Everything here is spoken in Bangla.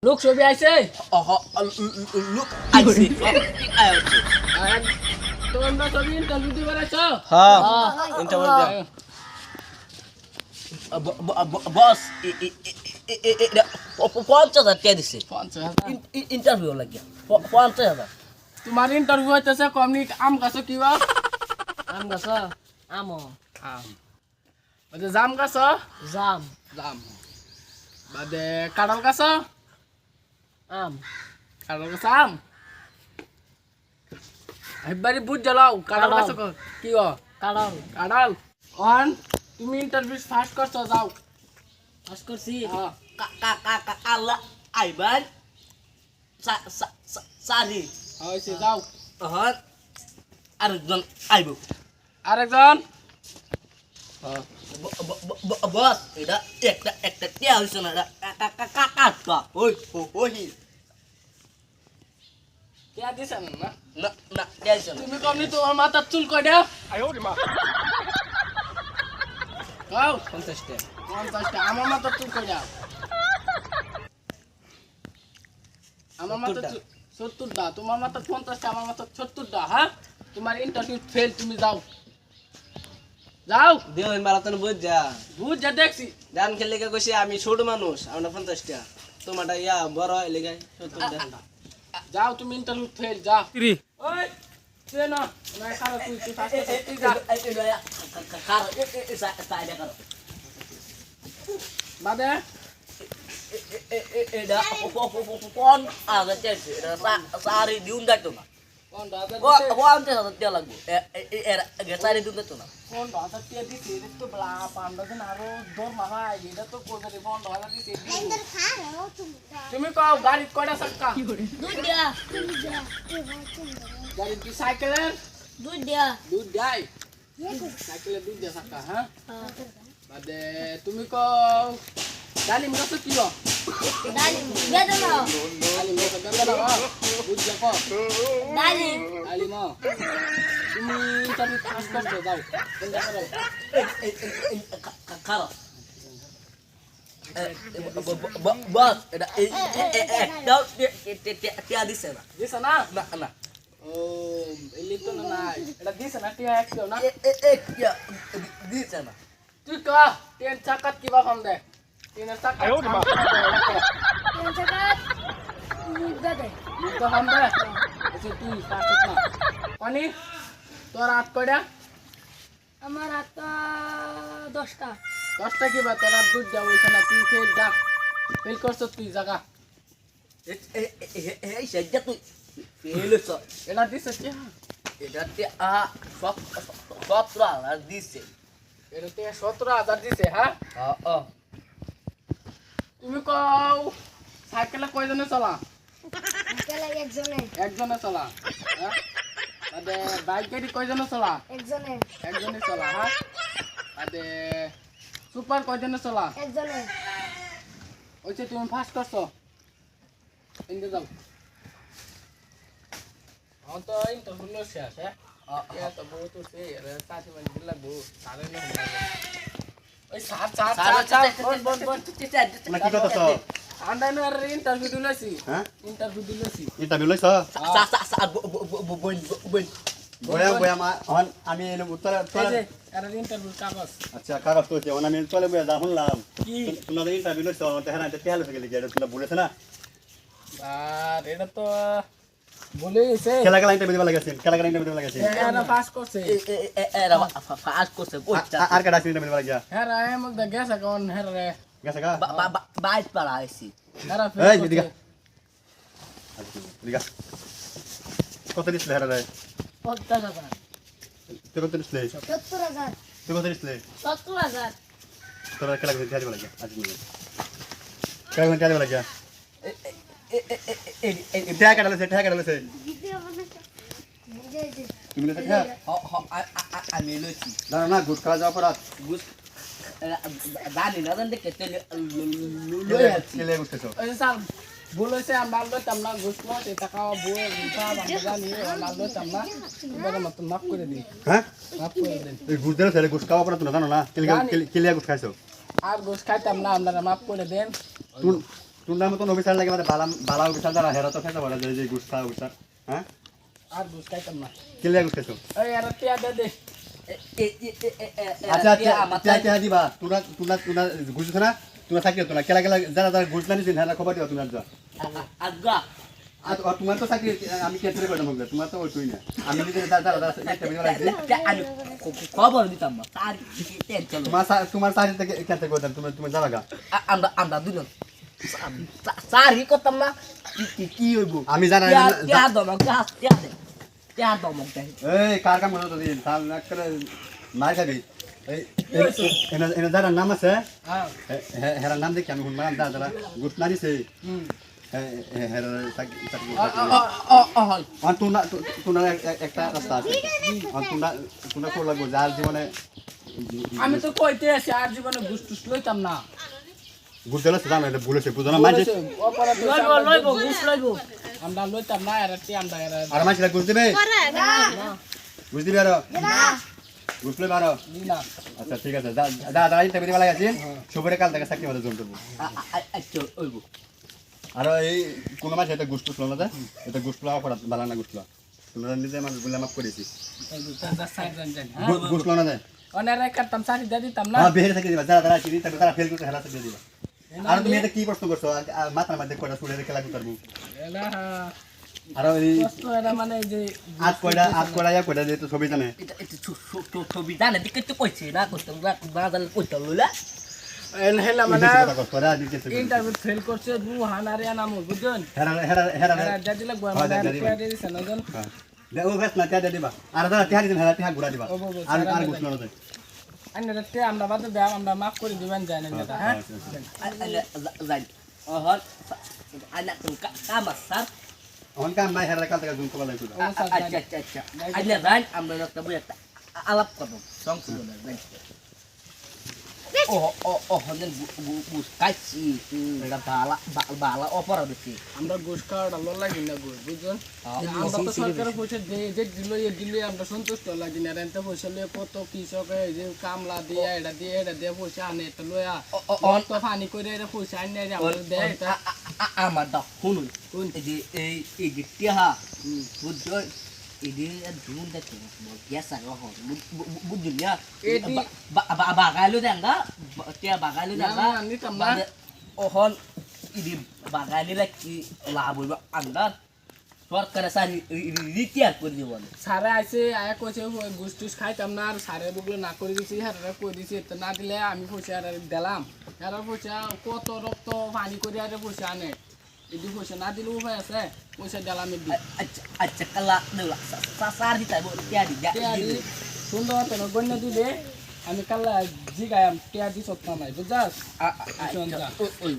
লোক ছবি আইছে লোক আইছে আর তোমরা ছবি ইন্টারভিউ দিবার আছো হ্যাঁ ইন্টারভিউ দে বস 50,000 টাকা দিছে 50,000 ইন্টারভিউ লাগিয়া 50,000 তোমার ইন্টারভিউ হইতেছে কমনি আম গাছ কিবা আম গাছ আমো আম বাদে জাম গাছ জাম জাম বাদে কাঁঠাল গাছ আম কাঁঠাল গাছ আম একবারে বুঝ জ্বালাও কাঁঠাল গাছ কি গো কাঁঠাল কাঁঠাল অন তুমি ইন্টারভিউ ফাস্ট করছো যাও পাস করছি হ্যাঁ আল্লাহ আইবার সারি হইছে যাও হ্যাঁ আরেকজন আইব আরেকজন বস এটা একটা টিয়া হইছে না কাকা ওই ওই কে দিছ না না না টিয়া হইছে না তুমি কমনি তোমার মাথা চুল কই দাও গাও 50 টাকা 50 টা আমার মাথা চুল কই দাও আমার মাথা 70 টা তোমার মাথা 50 টা আমার মাথা 70 টা হ্যাঁ তোমার ইন্টারভিউ ফেল তুমি যাও যাও দিও মারাতন বুঝ যা বুঝ যা দেখছি গান খেলে কইছি আমি ছোট মানুষ আমরা 50 টাকা তোমারটা ইয়া বড় হয় লেগে 70 টাকা যাও তুমি ইন্টারভিউ ফেল যা ওই তুই না না খারাপ তুই ফাস্ট তুই যা বাদে এটা কোন আগে চেয়েছে এটা সারি দিউন যাইতো না কোন দাদা ও আনতে টাকা লাগবে এর সারি দিউন যাইতো না কোন দাদা কে দিছে এটা তো বলা 15 দিন আরো দর মারা এটা তো কোজারি কোন দাদা দিছে তুমি কও গাড়ি কয়টা চাক্কা দুইটা গাড়ি কি সাইকেলের দুইটা দুধ দেয় সাইকেলের দুধ দেয় চাক্কা হ্যাঁ বাদে তুমি কও ডালিম গাছ কি গো ডালিম বেদনা ডালিম গাছ বেদনা বুঝ দেখো ডালিম ডালিম তুমি ইন্টারভিউ পাস করছো যাও কোনটা করো খারাপ বস এটা একটাও টিয়া দিছে না দিছে না না না ও এলি তো না নাই এটা দিছে না টিয়া একটাও না টিয়া দিছে না তুই কা ট্রেন চাকাত কিবা কাম দে ট্রেনের চাকাত মুদ্দা কাম দে এসে তুই পাস না পানি তোর হাত কয়টা আমার হাত 10টা 10টা কিবা তোর হাত দুধ যাবো না তুই ফেল যা ফেল করছ তুই জায়গা এই সেটা তুই ফেলেছ এটা দিছে কি এটা সব 17,000 দিছে এটা তে 17,000 দিছে হ্যাঁ তুমি কও সাইকেলে কয়জনে চলা একজনে চলা হ্যাঁ আদে বাইক গাড়ি কয়জনে চলা একজনে চলা হ্যাঁ আদে সুপার কয়জনে চলা ওইছে তুমি ফাস্ট করছো ইন্দে যাও হ্যাঁ তো ইন্টারভিউ শেষ হ্যাঁ ইয়া তো বহুত সে রে সাথে মানে দিলা গো সারে না ওই সাত সাত সাত বন কি করতেছ আন্দানো আর ইন্টারভিউ দিলছি হ্যাঁ ইন্টারভিউ দিলছি ইন্টারভিউ লইছ বয়া বয়া আমি এলাম উত্তর আর ইন্টারভিউ কাগজ আচ্ছা কাগজ তো আছে আমি চলে বয়া যা শুনলাম কি তোমাদের ইন্টারভিউ লইছ তেহানা তেহাল হয়ে গেলে কি তোমরা বলেছ না আর এটা তো বলেছে খেলা খেলা ইন্টারভিউ দিবা লাগাছে খেলা খেলা ইন্টারভিউ দিবা লাগাছে এরা পাস করছে এরা ফাস্ট করছে আর কাটা ইন্টারভিউ দিবা লাগিয়া হ্যাঁ রে মগ দা গেছে কোন হ্যাঁ রে গেছে গা বাইশ পাড়া আইছি এরা এই দিগা দিগা কত দিছলে হেরা রে 50,000 তুই কত দিছলে 70,000 তুই কত দিছলে 70,000 তোরা খেলা খেলা দিবা লাগিয়া আজ মিলে খেলা খেলা দিবা লাগিয়া ঠেকা কাটালেছে তুমি লইছ ঠেকা আমি লইছি না না গুড খাওয়া যাওয়া পড়া জানি না জানতে কেটে ছেলে বুঝতেছ ওই স্যার বলেছে আমরা লইতাম না ঘুষ মাসে টাকা বই ভিসা আমরা জানি আমরা লইতাম না এবারে মত মাফ করে দিন হ্যাঁ মাফ করে দিন এই গুড দেন ছেলে গুড খাওয়া পড়া তো না জানো না কিলিয়া গুড খাইছো আর ঘুষ খাইতাম না আপনারা মাফ করে দেন তুই তোমরা মতন অফিসার লাগে মানে বালা অফিসার যারা হেরা তো খেতে পারে যে গুস্তা অফিসার হ্যাঁ আর ঘুষ খাইতাম না কেলে গুছ খেছো এই আর টিয়া দে দে আচ্ছা টিয়া দিবা তোমরা গুছ না তোমরা চাকরি হতো না কেলা যারা গুছ না নিছেন হেরা খবর দিও তোমরা যা আজ্ঞা আর তোমার তো চাকরি আমি কেটে করে দেবো তোমার তো ওইটুই না আমি নিজে যারা একটা ভিডিও লাগছে আমি খবর দিতাম না তার টেনশন তোমার চাকরি থেকে কেটে করে দেন তুমি যাবা গা আমরা দুজন সারি করতাম না কি হইব আমি জানা টিয়া দমক গাছ টিয়া দমক দেয় এই কার কাম করতো দিন তার না করে মার খাবি এই এনে যারা নাম আছে হ্যাঁ হেরা নাম দেখি আমি শুনলাম যারা গুট না দিছে হেরা চাকরি হল আর তোমরা একটা রাস্তা আছে আর তোমরা করে লাগবো যার জীবনে আমি তো কইতে আছি আর জীবনে ঘুষ টুস লইতাম না গুট দিলে জানো এটা ভুলেছে বুঝো না মাঝে লইব ঘুষ লইব আমরা লইতাম না আর টি আমরা আর মাঝে গুট দিবে গুট দিবে আর গুট লইবে আর না আচ্ছা ঠিক আছে দাদা এই তেমনি বেলা গেছি সবরে কাল থেকে চাকরি মধ্যে জয়েন করবো আচ্ছা হইব আর এই কোনো মাঝে এটা গুষ্ট ছিল না এটা গুষ্ট লাও করা বালা না গুষ্ট তোমরা নিজে মানুষ বলে মাফ করেছি গুষ্ট না যায় অনেরে কাটতাম সাথে দিয়ে দিতাম না হ্যাঁ বেহেরে থেকে দিবা যারা আসি তারা ফেল করতে হেলা থেকে দিবা আর তুমি এটা কি প্রশ্ন করছো মাথার মধ্যে কয়টা সুরে খেলা করবো এলা আর এই কষ্ট এরা মানে এই যে আজ কয়টা ইয়া কয়টা যেহেতু ছবি জানে এটা ছবি জানে দিকে তো কইছে না করতে না জানলে কইতে লইলা হেলা মানে করে আজ দিতে ইন্টারভিউ ফেল করছে দু হানারে নাম বুঝছেন হেরা হেরা হেরা এরা জাতি লাগবে মানে পেয়ারে দিছে না জন দে ও বেশ না তিয়া দিবা আর দাদা তিয়া দিন হেরা তিয়া ঘুরা দিবা আর গুষ্ট না যায় আইনারে তে আমরা বাদ দাও আমরা মাফ করে দিবেন জানেন যেটা হ্যাঁ যাই ওহর আনা তো কামাসার অন কাম নাই হেরা কাল থেকে জুন কবা লাগতো আচ্ছা আইলে যাই আমরা একটা বই একটা আলাপ করব সংশোধন যাই ও হলেন কাইছি এটা বালা অপরাধ হচ্ছে আমরা ঘুষ খাওয়াটা লো লাগি না ঘুষ বুঝছেন আমরা তো সরকারের পয়সা যে দিল এ দিলে আমরা সন্তুষ্ট লাগি না রেন্টে পয়সা লয়ে কত কৃষক এই যে কামলা দিয়ে এটা দিয়ে পয়সা আনে এটা লয়া তো ফানি করে এটা পয়সা আনে যে আমরা দেয় এটা আমার দা শুনুন এই যে এই যে টিহা বুঝছো ini dulu dah tu biasa loh bujunya bagai lu dah enggak dia bagai lu dah enggak ohon ini bagai ni lagi labu anda suar kena sari ini tiar pun dia boleh সারে আইছে আয়া কইছে ঘুষ টুস খাইতাম না আর সারে বগলে না করে দিছি হারা কই দিছি তো না দিলে আমি পয়সা আর দিলাম আর পয়সা কত রক্ত পানি করে আর পয়সা আনে এদি পয়সা না দিলে উপায় আছে পয়সা দিলাম দি আচ্ছা কালা দেলা সার দিতা tiar di সুন্দর তো গন্য দিলে আমি কালা জিগায়াম টিয়া দি সত্তা নাই বুঝছস আচ্ছা ওই